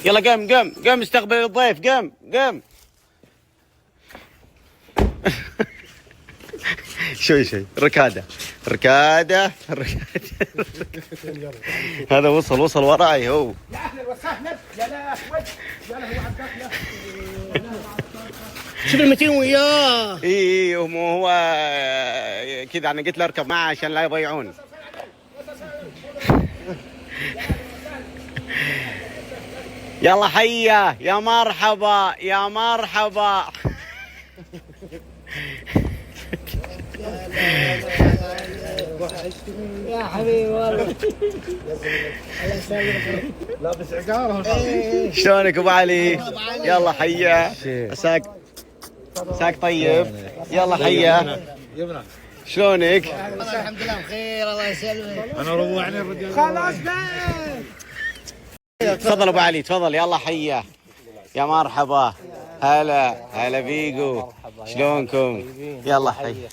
يلا قم قم قم استقبل الضيف قم قم. شوي ركادة ركادة ركادة. هذا وصل وراي هو. يا اهلا وسهلا يا لهوي يا لهوي على الدخله. شنو المتين وياه؟ اي هو كذا انا قلت له اركب معه عشان لا يضيعون. يلا حيه يا مرحبا يا مرحبا. يا حبيبي والله لابس عقاره. شلونك ابو علي؟ يلا حيه. عساك طيب. يلا حيه. شلونك؟ الحمد لله بخير الله يسلمك. انا روعني الرجال. خلاص تفضل ابو علي تفضل. يلا حيه يا مرحبا. هلا فيكو. شلونكم؟ يلا حيه.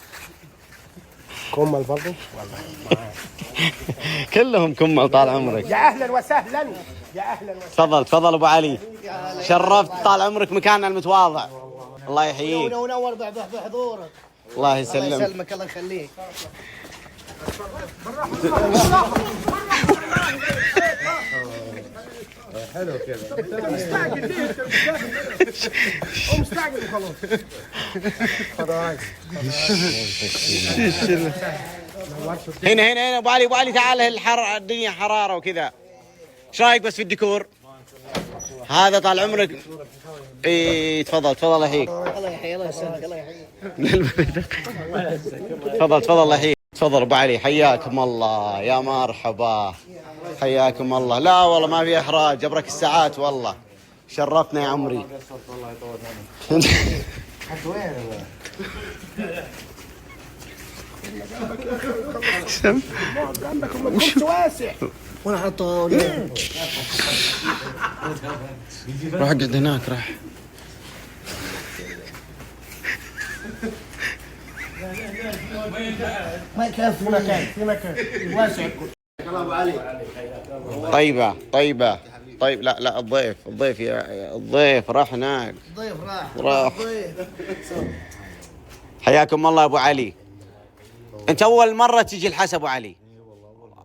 كمل برضه كلهم كمل طال عمرك. يا اهلا وسهلا يا اهلا وسهلا. تفضل ابو علي. شرفت طال عمرك مكاننا المتواضع. الله يحييك. ونور بحضورك. الله الله يسلمك. يسلمك الله يخليك. حلو كذا. مستعجل ليه انت؟ مستعجل وخلاص. هنا ابو علي تعال. الدنيا حراره وكذا. ايش رايك بس في الديكور؟ هذا طال عمرك. اي تفضل يحييك. الله يحيي الله يسلمك الله يحييك. تفضل الله يحييك. تفضل ابو علي حياكم الله يا مرحبا. حياكم الله. لا والله ما في احراج. جبرك الساعات والله. شرفتنا يا عمري. وش واسع وانا حطه. روح اقعد هناك راح. ما يكفي في مكان واسع. طيبة. طيب لا الضيف يا الضيف راح هناك. ضيف راح. حياكم الله ابو علي. انت اول مرة تجي الحسا ابو علي؟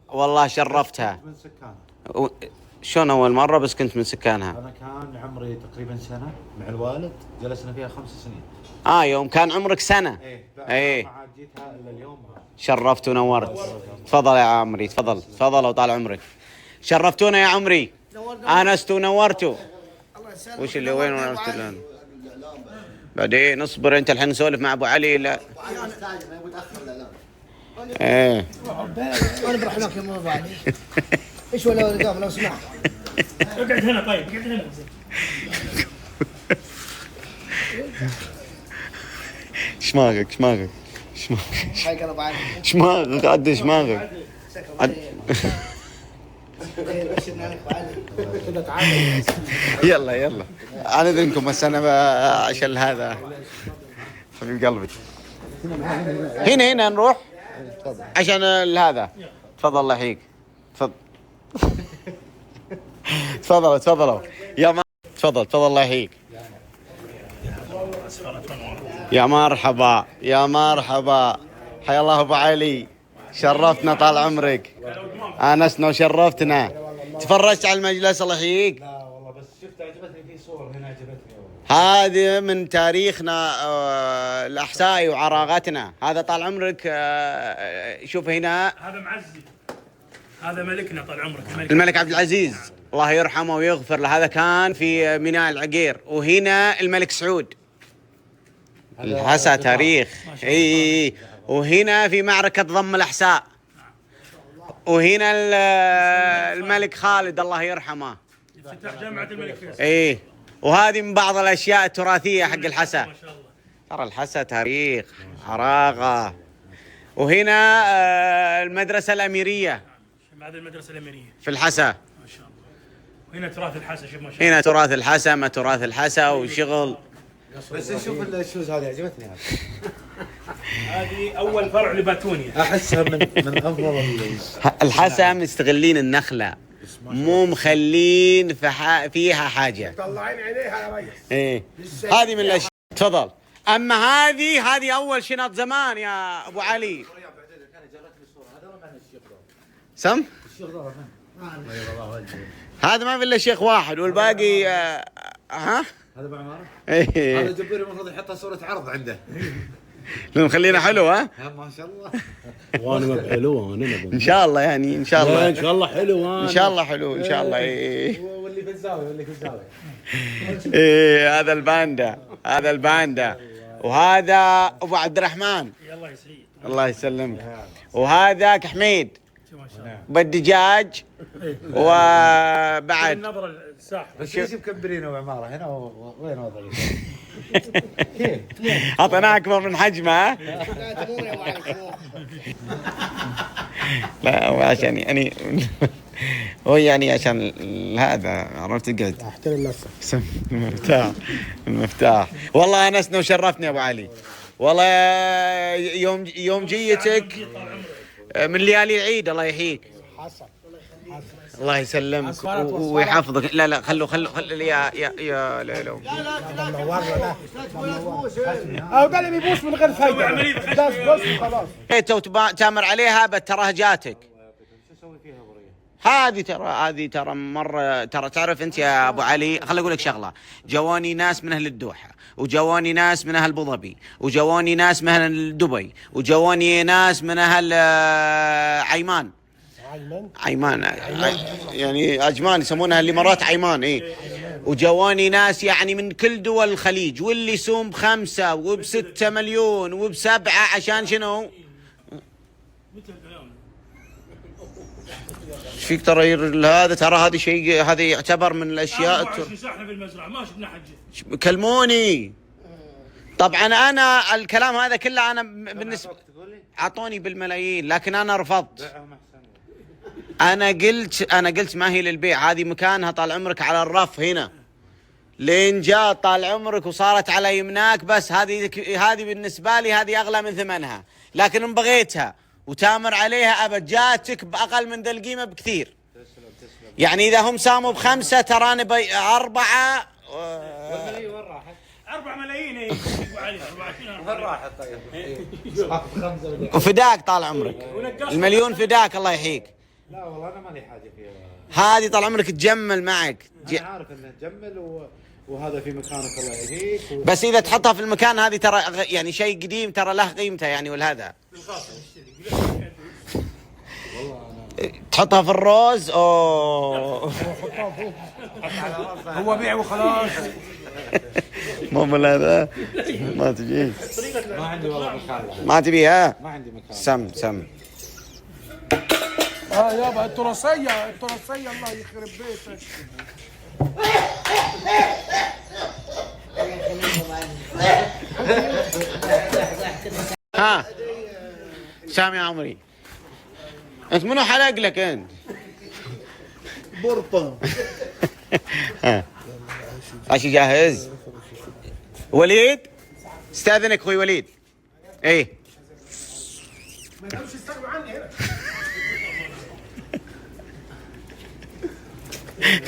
والله شرفتها. من سكانها. شلون اول مرة بس كنت من سكانها؟ انا كان عمري تقريبا سنه مع الوالد، جلسنا فيها 5 سنين. يوم كان عمرك سنة. ايه ما عاد جيتها الا اليوم. شرفت ونورت. تفضل يا عمري تفضل وطال عمرك. شرفتونا يا عمري. انست ونورتوا. وش اللي وين ونست الان؟ بعدين اصبر انت الحين نسولف مع ابو علي. لا ايه انا بروح هناك يا ابو علي. ايش ولا قام لو سمحت. اقعد هنا طيب اقعد هنا. شماغك حياك الله ابو علي. شماغك عد شماغك. يلا انا اذنكم بس انا عشان هذا حبيب قلبي. هنا نروح عشان هذا. تفضل الله يحييك. تفضلوا يا ما. تفضل الله يحييك. يا مرحبا حيا الله ابو علي. شرفتنا طال عمرك. انسنا وشرفتنا. تفرجت على المجلس الله يحييك؟ لا والله بس شفت عجبتني في صور هنا عجبتني. هذه من تاريخنا الاحسائي وعراقتنا. هذا طال عمرك. شوف هنا. هذا معزي. هذا ملكنا طال عمرك الملك عبد العزيز الله يرحمه ويغفر له. هذا كان في ميناء العقير. وهنا الملك سعود. الحسا تاريخ. اي وهنا في معركة ضم الأحساء. وهنا الملك خالد الله يرحمه. افتتاح جامعة الملك فيصل. ايه وهذه من بعض الأشياء التراثية حق الحسا. ما شاء الله. ترى الحسا تاريخ عراقة. وهنا المدرسة الأميرية هذه المدرسة الأميرية في الحسا. ما شاء الله. وهنا تراث الحسا. شوف ما شاء الله. هنا تراث الحسا. ما تراث الحسا وشغل. بس نشوف الشوز هذه عجبتني. هذه أول فرع لباتونيا. احسها من افضل الحسا مستغلين النخلة مو مخلين فيها حاجه. طلعين عينيها يا ريس. ايه هذه من الاشياء. تفضل. اما هذه اول شنط زمان يا ابو علي. سم؟ هذا ما في الا شيخ واحد والباقي ها؟ هذا ابو عماره؟ ايه هذا جبير المفروض يحطها صورة عرض عنده. لو مخلينا حلو ها؟ ما شاء الله. وانا حلو انا ان شاء الله يعني ان شاء الله. ان شاء الله حلو ان شاء الله حلو ان شاء الله. ايه واللي في الزاوية واللي في الزاوية. ايه هذا الباندا وهذا ابو عبد الرحمن. الله يسعدك. الله يسلمك. وهذاك حميد ما شاء الله. بالدجاج وبعد النظرة الساحر. بس ليش مكبرينه وعمارة هنا وين وضعي؟ كيف؟ اعطيناه اكبر من حجمه ها؟ لا تمون يا ابو علي. لا هو عشان يعني هو يعني عشان هذا عرفت تقعد احترم نفسك. المفتاح والله انسنا وشرفني يا ابو علي والله. يوم جيتك من ليالي العيد الله يحييك. حسن. الله يسلمك ويحفظك. لا خلوا يا ليلو. او ده اللي بيبوس من غير فايده. ده بص خلاص. تو تامر عليها بتراها جاتك. هذه ترى مره ترى تعرف انت يا ابو علي. خليني اقول لك شغله. جواني ناس من اهل الدوحه وجواني ناس من اهل ابو ظبي وجواني ناس من اهل دبي وجواني ناس من اهل عيمان يعني اجمان يسمونها الامارات عيمان. ايه وجواني ناس يعني من كل دول الخليج واللي يسوم ب5 وب6 مليون وب7 عشان شنو؟ ايش فيك ترى هذا ترى هذا شيء هذا يعتبر من الاشياء. 24 ساعة في المزرعة ما شفنا حجة. كلموني. طبعا انا الكلام هذا كله انا بالنسبه اعطوني بالملايين لكن انا رفضت. انا قلت ما هي للبيع. هذه مكانها طال عمرك على الرف هنا لين جاء طال عمرك وصارت على يمناك. بس هذه بالنسبه لي هذه اغلى من ثمنها. لكن ان بغيتها وتامر عليها ابد جاتك باقل من ذا القيمه بكثير. يعني اذا هم ساموا ب5 تراني ب4. والملايين وين راحت؟ 4 ملايين ايه ابو علي 24 وين راحت طيب؟ وفداك طال عمرك المليون فداك الله يحييك. لا والله انا مالي حاجه فيها. هذه طال عمرك تجمل معك. انا عارف انه تجمل وهذا في مكانك الله يهديك بس اذا تحطها في المكان هذه ترى يعني شيء قديم ترى له قيمته يعني. والهذا تحطها في الروز. اوه هو بيع وخلاص. مو هذا ما تجي. ما عندي والله مكان. ما تبيها؟ ما عندي مكان. سم يابا التراثية الله يخرب بيتك. ها سامي عمري انت منو حلق لك انت؟ برطة. عشي جاهز؟ وليد استاذنك اخوي وليد. ايه ما يقدروش يستغنوا عني هنا.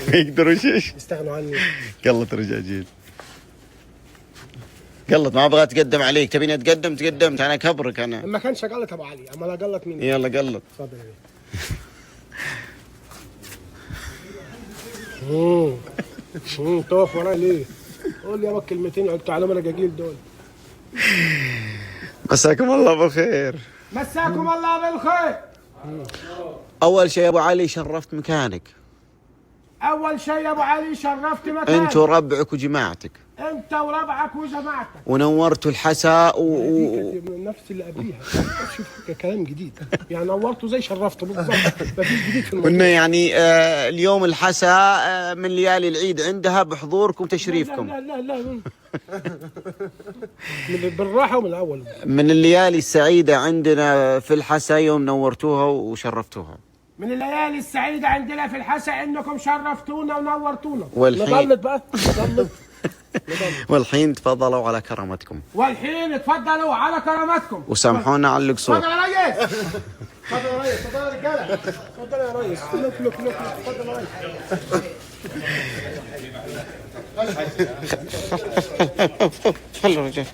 ما يقدروش ايش؟ يستغنوا عني. قلت رجاجيل قلت ما ابغى اتقدم عليك. تبيني اتقدم تقدمت انا كبرك انا. ما كانش قلت ابو علي اما لا قلت مين. يلا قلت. تفضل يا بيه. توقف وراي ليه؟ قول لي يا بك كلمتين قلت على الرجاجيل دول. مساكم الله بالخير. مساكم الله بالخير. اول شيء يا ابو علي شرفت مكانك. اول شيء يا ابو علي شرفت مكانك. انت وربعك وجماعتك. انت وربعك وجماعتك. ونورتوا الحساء نفس اللي قبليها. شوف كلام جديد يعني نورته زي شرفته بالضبط. مفيش جديد في الموضوع. قلنا يعني اليوم الحساء من ليالي العيد عندها بحضوركم وتشريفكم. لا بالراحه ومن الاول. من الليالي السعيدة عندنا في الحساء يوم نورتوها وشرفتوها. من الليالي السعيدة عندنا في الحساء انكم شرفتونا ونورتونا. والحين نضلت بقى نضلت. والحين تفضلوا على كرامتكم. والحين تفضلوا على كرامتكم. وسامحونا على القصور. تفضل يا ريس. تفضل يا ريس، تفضل يا رجاله، تفضل يا ريس، لك تفضل يا ريس. خلوا الرجال.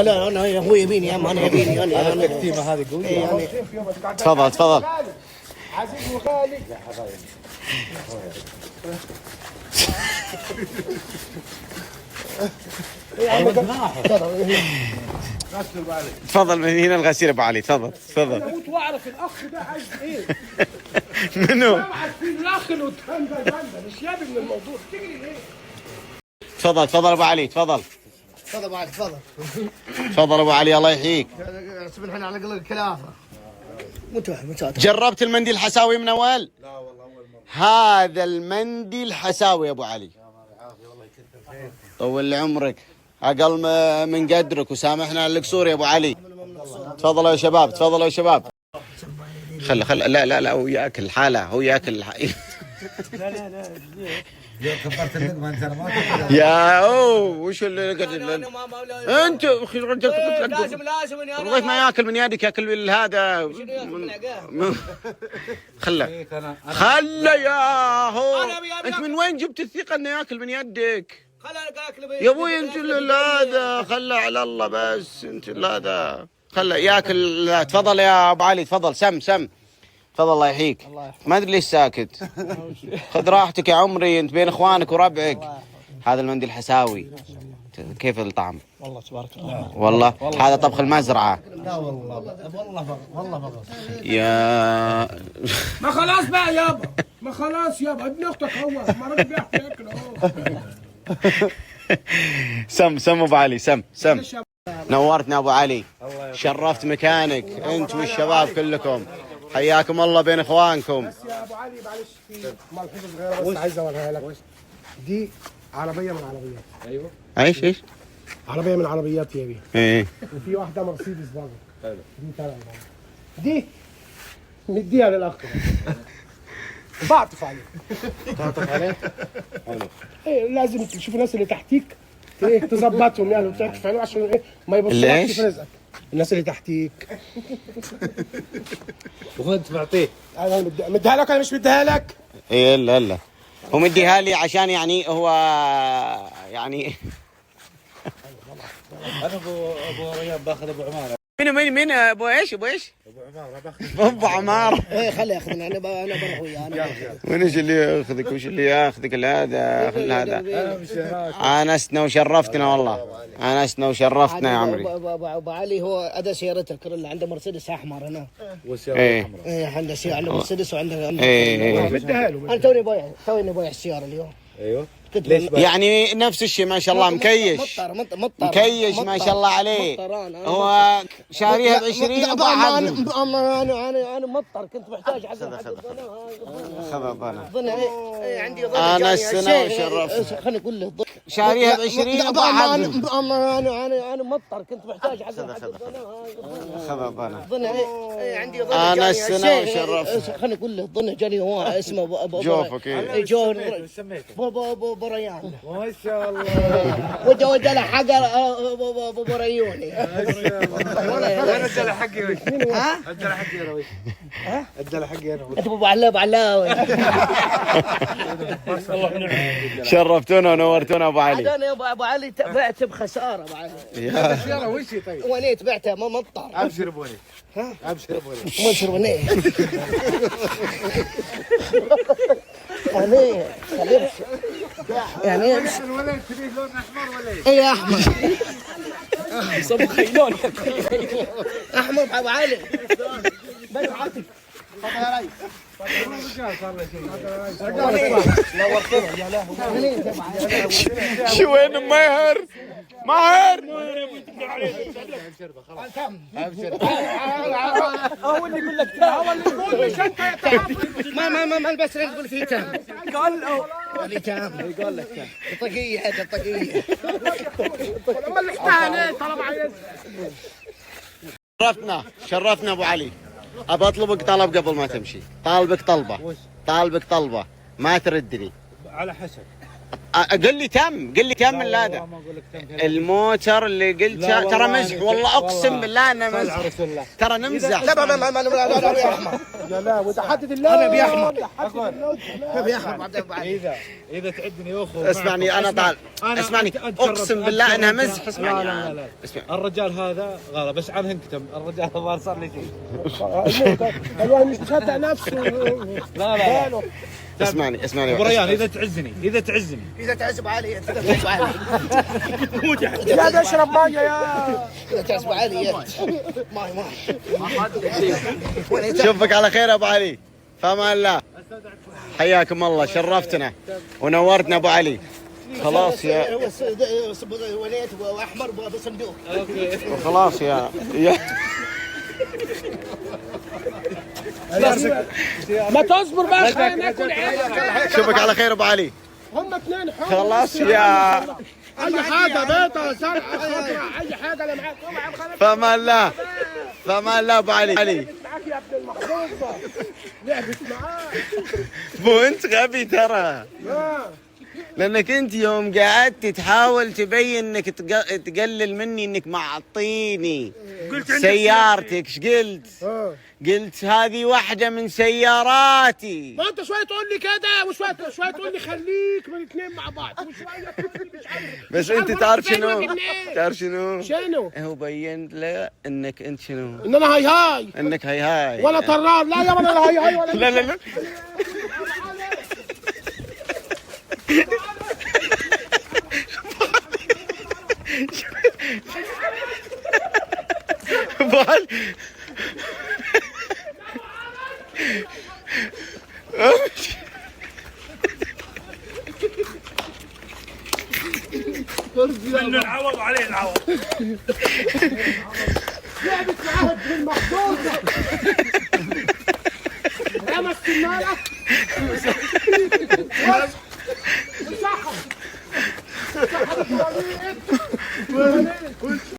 لا انا هو يبيني يا عم، انا يبيني انا التكتيمه هذه قويه. تفضل. عزيز وغالي. تفضل من هنا الغسيل ابو علي. تفضل. اموت واعرف الاخ ده عايز ايه. منو؟ عارفين الاخ اللي قدام ده مش يابي من الموضوع، تجري ليه؟ تفضل ابو علي. تفضل بعد تفضل. ابو علي الله يحييك. سبحان على قلب الكلافه. متوهم. جربت المنديل الحساوي من اول؟ لا والله اول مره. هذا المنديل الحساوي يا ابو علي. طول عمرك، اقل من قدرك، وسامحنا على القصور يا ابو علي. تفضلوا يا شباب. خل لا هو ياكل الحاله، يا كبرت اللقمه انت، انا ما يا وش اللي انت اخي الرجال قلت لك لازم الضيف ما ياكل من يدك، ياكل هذا خله يا هو. انت من وين جبت الثقه انه ياكل من يدك يا ابوي؟ انت هذا خله على الله بس، انت هذا خله ياكل. تفضل يا ابو علي، تفضل. سم تفضل الله يحييك. ما ادري ليش ساكت. خذ راحتك يا عمري، انت بين اخوانك وربعك. هذا المندي الحساوي كيف الطعم؟ والله تبارك الله. والله هذا طبخ المزرعه. لا والله بغص. يا ما خلاص بقى يابا، ما خلاص يابا، ابن اختك هو ما راجل بيحكي ياكل اهو. سم ابو علي. سم نورتنا ابو علي، شرفت مكانك انت والشباب كلكم، حياكم الله بين اخوانكم. بس يا ابو علي معلش في ملحوظه صغيره بس عايز اوريها لك. دي عربيه من العربيات. ايوه ايش عربيه من العربيات يا بيه. ايه وفي واحده مرسيدس برضه. حلو. دي تبع دي نديها للاخ بعطف عليه. عليه؟ ايه لازم تشوف الناس اللي تحتيك ايه تظبطهم يعني وتعطف عليهم عشان ايه ما يبصلكش في رزقك. الناس اللي تحتيك. وانت معطيه؟ انا مديها لك، انا مش مديها لك. ايه لا هو مديها لي عشان يعني هو يعني انا ابو ريان باخذ ابو عماره. مين ابو ايش؟ ابو عماره باخذ. ابو عمار. ايه خليه ياخذني، انا بروح وياه. وين ايش اللي ياخذك وش اللي ياخذك هذا؟ خل هذا. انسنا وشرفتنا والله، انسنا وشرفتنا يا عمري. ابو علي هو ادى سيارته كلها، عنده مرسيدس احمر هنا. ايه عنده مرسيدس وعنده ايه. انا توني بايع السياره اليوم. ايوه يعني نفس الشيء ما شاء الله، مكيش مكيش ما شاء الله عليه. هو شاريها ب20 انا مطر، كنت محتاج حق خذ ظن عندي ظن انا السنه وشرفت. خليني اقول له شاريها ب20 انا مطر، كنت محتاج حق ظن عندي ظن انا السنه وشرفت. خليني اقول له ظن جاني هو اسمه جوفك ابو ريان ما شاء الله. وجه له حق ابو ريوني. ادى حقي وش؟ ادى حقي انا وش؟ ادى حقي انا وش؟ انت ابو علاوي. شرفتونا ونورتونا ابو علي. انا ابو علي بعت بخساره ابو علي. السياره وش طيب؟ ونيت بعتها ما مطر. ابشر ابوني. ابشر ابوني. منشر ونيت. يعني يعني الولد تبيه لون احمر ولا ايش؟ ايه احمر. صب خيلون احمر ابو علي. بس عاطف تفضل يا ريس. شو وين ماهر؟ هو اللي يقول لك ما البس تقول فيه تام. قال لي تام. يقول لك تام. طقيه هذا طقيه. لما اللي احتاج طلب عايز. شرفنا ابو علي. ابى اطلبك طلب قبل ما تمشي. طالبك طلبه ما تردني. على حسب. قل لي تم لا هذا الموتر اللي قلت ترى مزح والله اقسم بالله انه مزح ترى نمزح. لا يا احمد يا لا وتحدد الله انا يا احمد يا احمد اذا تعدني يا اخو اسمعني انا طال اسمعني اقسم بالله انها مزح. اسمعني لا. الرجال هذا غلط بس عنه انكتم الرجال الظاهر صار لي شيء الواحد مش مصدق نفسه. لا اسمعني ابو ريان اذا تعزني اذا تعزب علي انت تعزب علي يا اشرب ميه يا اذا تعزب علي ماي شوفك على خير ابو علي فما الله. حياكم الله شرفتنا ونورتنا ابو علي. خلاص يا وليت واحمر بصندوق خلاص يا ما تصبر بقى خلينا ناكل عيش. شوفك على خير ابو علي. هم اثنين خلاص يا اي حاجه بيضه زرقاء خضراء اي حاجه انا معاك. فما الله ابو علي. معاك يا ابن المحظوظه لعبت معاك. مو انت غبي ترى لانك انت يوم قعدت تحاول تبين انك تقلل مني انك معطيني سيارتك. ايش قلت؟ قلت هذه واحدة من سياراتي. ما انت شويه تقول لي كده وشويه تقول لي خليك من الاثنين مع بعض وشويه تقول لي مش عارف. بس انت تعرف شنو؟ شنو؟ هو بين له انك انت شنو؟ ان انا هاي انك هاي ولا طرار. لا يا ولا هاي ولا لا من العوض عليه العوض. لعبت معاها بالمحظوظه رمى السناره صح